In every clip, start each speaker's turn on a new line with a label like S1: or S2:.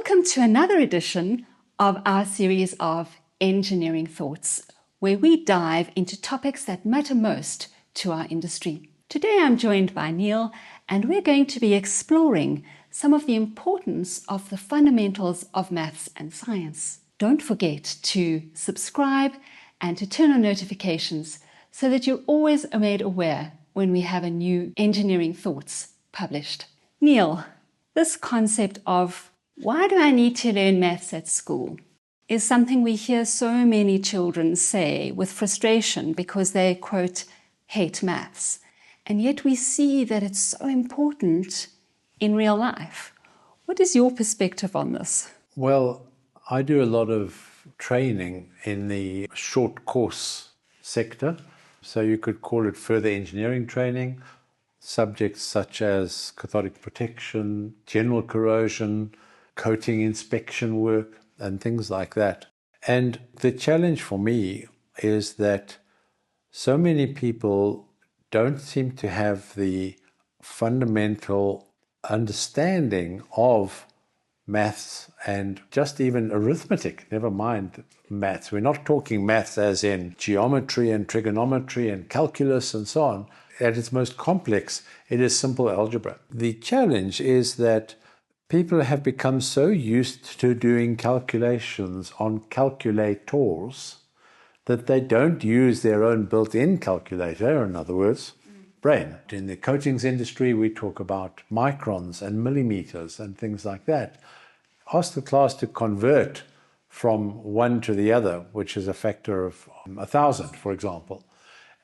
S1: Welcome to another edition of our series of Engineering Thoughts, where we dive into topics that matter most to our industry. Today I'm joined by Neil, and we're going to be exploring some of the importance of the fundamentals of maths and science. Don't forget to subscribe and to turn on notifications so that you're always made aware when we have a new Engineering Thoughts published. Neil, this concept of why do I need to learn maths at school is something we hear so many children say with frustration because they, quote, hate maths. And yet we see that it's so important in real life. What is your perspective on this?
S2: Well, I do a lot of training in the short course sector. So you could call it further engineering training. Subjects such as cathodic protection, general corrosion, coating inspection work, and things like that. And the challenge for me is that so many people don't seem to have the fundamental understanding of maths and just even arithmetic, never mind maths. We're not talking maths as in geometry and trigonometry and calculus and so on. At its most complex, it is simple algebra. The challenge is that people have become so used to doing calculations on calculators that they don't use their own built-in calculator, in other words, brain. In the coatings industry, we talk about microns and millimeters and things like that. Ask the class to convert from one to the other, which is a factor of 1,000, for example.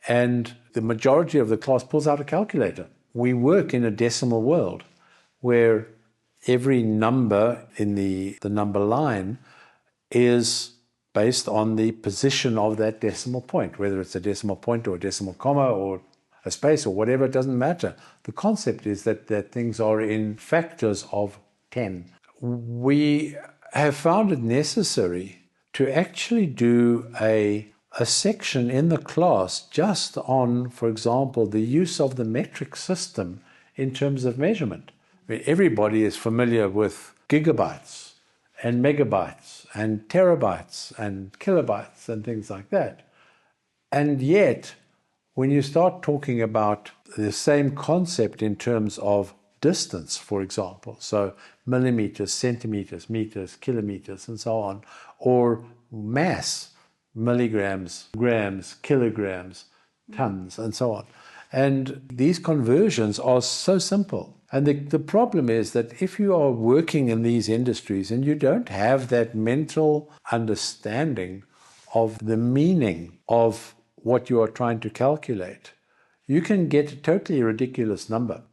S2: And the majority of the class pulls out a calculator. We work in a decimal world where every number in the number line is based on the position of that decimal point, whether it's a decimal point or a decimal comma or a space or whatever, it doesn't matter. The concept is that things are in factors of 10. We have found it necessary to actually do a section in the class just on, for example, the use of the metric system in terms of measurement. I mean, everybody is familiar with gigabytes and megabytes and terabytes and kilobytes and things like that. And yet, when you start talking about the same concept in terms of distance, for example, so millimeters, centimeters, meters, kilometers, and so on, or mass, milligrams, grams, kilograms, tons, and so on. And these conversions are so simple. And the problem is that if you are working in these industries and you don't have that mental understanding of the meaning of what you are trying to calculate, you can get a totally ridiculous number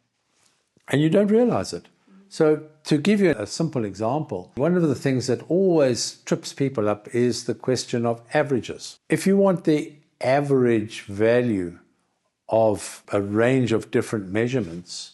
S2: and you don't realize it. So to give you a simple example, one of the things that always trips people up is the question of averages. If you want the average value of a range of different measurements,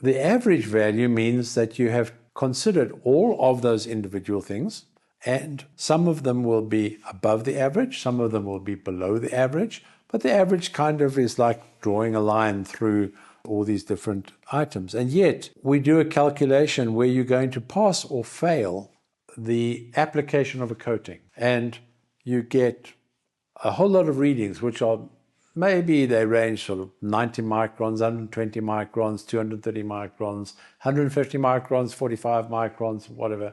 S2: the average value means that you have considered all of those individual things, and some of them will be above the average, some of them will be below the average, but the average kind of is like drawing a line through all these different items. And yet, we do a calculation where you're going to pass or fail the application of a coating, and you get a whole lot of readings, which are maybe they range sort of 90 microns, 120 microns, 230 microns, 150 microns, 45 microns, whatever.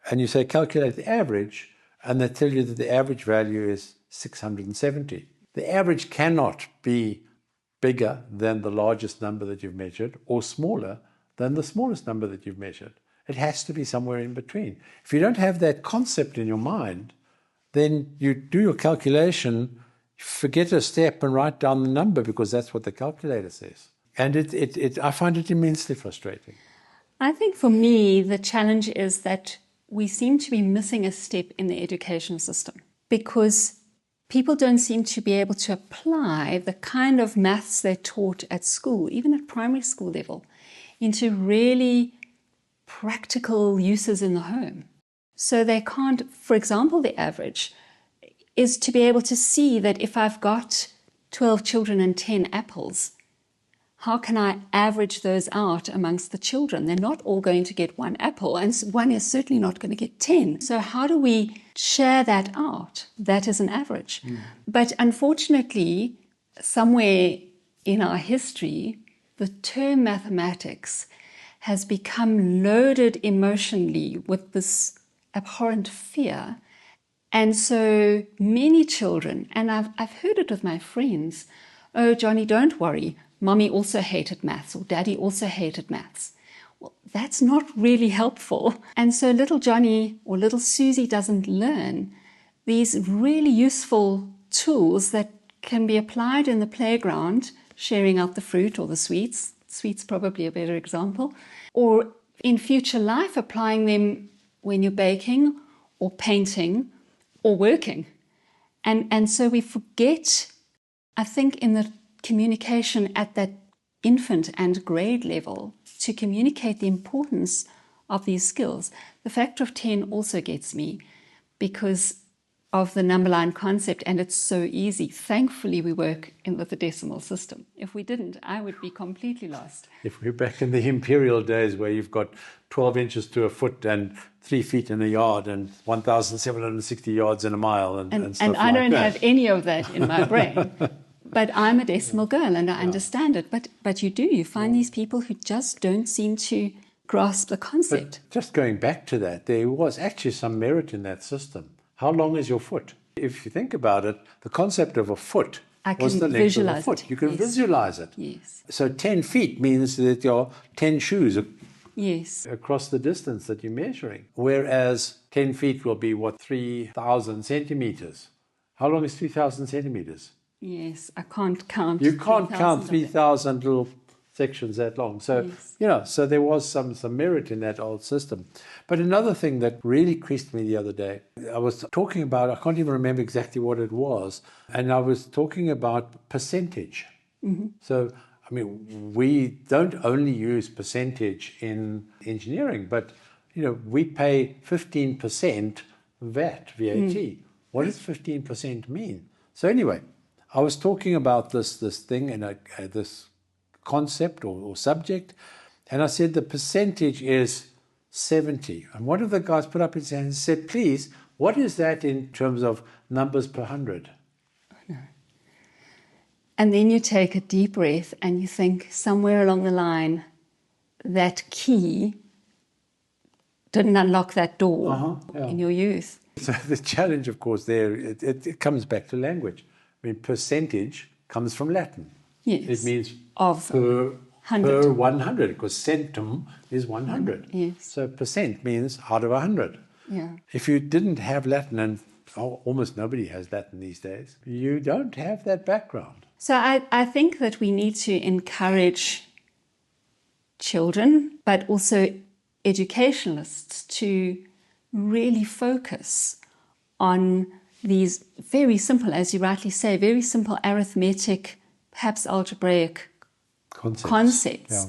S2: And you say, calculate the average, and they tell you that the average value is 670. The average cannot be bigger than the largest number that you've measured or smaller than the smallest number that you've measured. It has to be somewhere in between. If you don't have that concept in your mind, then you do your calculation, forget a step and write down the number because that's what the calculator says. And I find it immensely frustrating.
S1: I think for me, the challenge is that we seem to be missing a step in the education system because people don't seem to be able to apply the kind of maths they're taught at school, even at primary school level, into really practical uses in the home. So they can't, for example, the average is to be able to see that if I've got 12 children and 10 apples, how can I average those out amongst the children? They're not all going to get one apple, and one is certainly not going to get 10. So how do we share that out? That is an average. But unfortunately, somewhere in our history, the term mathematics has become loaded emotionally with this abhorrent fear. And so many children, and I've heard it with my friends, oh, Johnny, don't worry. Mommy also hated maths, or Daddy also hated maths. Well, that's not really helpful. And so little Johnny or little Susie doesn't learn these really useful tools that can be applied in the playground, sharing out the fruit or the sweets. Sweets probably a better example. Or in future life, applying them when you're baking or painting or working. And so we forget, I think, in the communication at that infant and grade level to communicate the importance of these skills. The factor of 10 also gets me because of the number line concept, and it's so easy. Thankfully, we work with the decimal system. If we didn't, I would be completely lost.
S2: If we're back in the imperial days where you've got 12 inches to a foot and 3 feet in a yard and 1,760 yards in a mile and stuff like that.
S1: And I don't have any of that in my brain. But I'm a decimal girl and I understand it. But you do. You find these people who just don't seem to grasp the concept.
S2: But just going back to that, there was actually some merit in that system. How long is your foot? If you think about it, the concept of a foot was the length of a foot. You can visualize it.
S1: Yes.
S2: So 10 feet means that you're 10 shoes across the distance that you're measuring. Whereas 10 feet will be, 3,000 centimeters. How long is 3,000 centimeters?
S1: Yes, I can't count.
S2: You can't count 3,000 little sections that long. So, so there was some merit in that old system. But another thing that really creased me the other day, I was talking about, I can't even remember exactly what it was, and I was talking about percentage. So, I mean, we don't only use percentage in engineering, but, we pay 15% VAT. What does 15% mean? So anyway, I was talking about this thing and this concept or subject, and I said the percentage is 70. And one of the guys put up his hand and said, please, what is that in terms of numbers per 100?
S1: Oh, no. And then you take a deep breath and you think somewhere along the line, that key didn't unlock that door in your youth.
S2: So the challenge, of course, there, it comes back to language. I mean, percentage comes from Latin.
S1: Yes.
S2: It means
S1: of
S2: per 100, because centum is 100.
S1: Yes.
S2: So percent means out of 100.
S1: Yeah.
S2: If you didn't have Latin, and almost nobody has Latin these days, you don't have that background.
S1: So I think that we need to encourage children, but also educationalists to really focus on these very simple, as you rightly say, very simple arithmetic, perhaps algebraic concepts.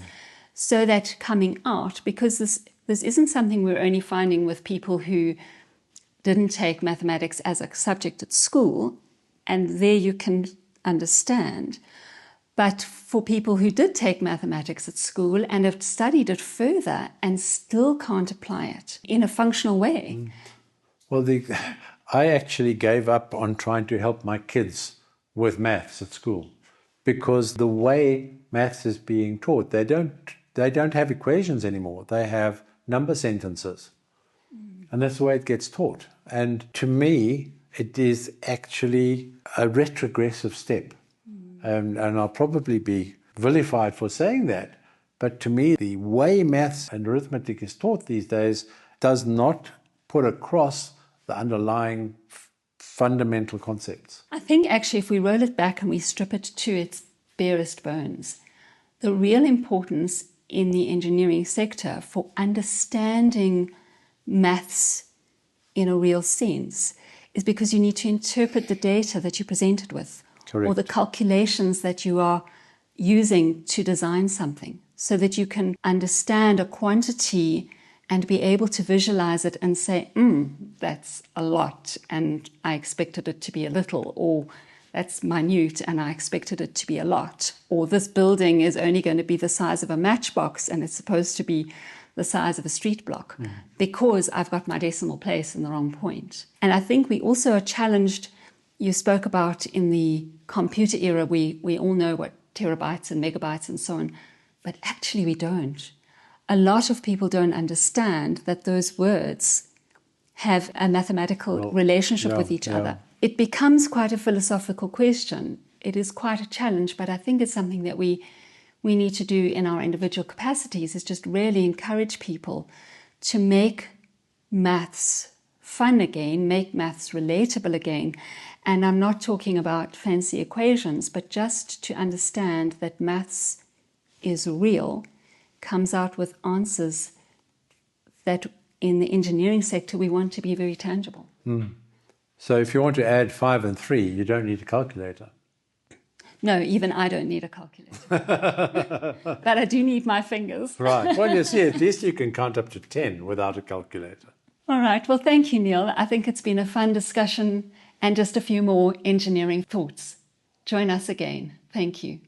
S1: So that coming out, because this isn't something we're only finding with people who didn't take mathematics as a subject at school, and there you can understand. But for people who did take mathematics at school and have studied it further and still can't apply it in a functional way.
S2: Well, I actually gave up on trying to help my kids with maths at school because the way maths is being taught, they don't have equations anymore. They have number sentences. And that's the way it gets taught. And to me, it is actually a retrogressive step. And I'll probably be vilified for saying that. But to me, the way maths and arithmetic is taught these days does not put across the underlying fundamental concepts.
S1: I think actually if we roll it back and we strip it to its barest bones, the real importance in the engineering sector for understanding maths in a real sense is because you need to interpret the data that you're presented with.
S2: Correct.
S1: Or the calculations that you are using to design something, so that you can understand a quantity and be able to visualize it and say, that's a lot, and I expected it to be a little, or that's minute and I expected it to be a lot. Or this building is only going to be the size of a matchbox and it's supposed to be the size of a street block because I've got my decimal place in the wrong point. And I think we also are challenged. You spoke about in the computer era, we all know what terabytes and megabytes and so on, but actually we don't. A lot of people don't understand that those words have a mathematical relationship with each other. It becomes quite a philosophical question. It is quite a challenge, but I think it's something that we need to do in our individual capacities, is just really encourage people to make maths fun again, make maths relatable again. And I'm not talking about fancy equations, but just to understand that maths is real, comes out with answers that in the engineering sector we want to be very tangible.
S2: So if you want to add 5 and 3, you don't need a calculator.
S1: No, even I don't need a calculator. But I do need my fingers.
S2: Right. Well, you see, at least you can count up to 10 without a calculator.
S1: All right. Well, thank you, Neil. I think it's been a fun discussion and just a few more engineering thoughts. Join us again. Thank you.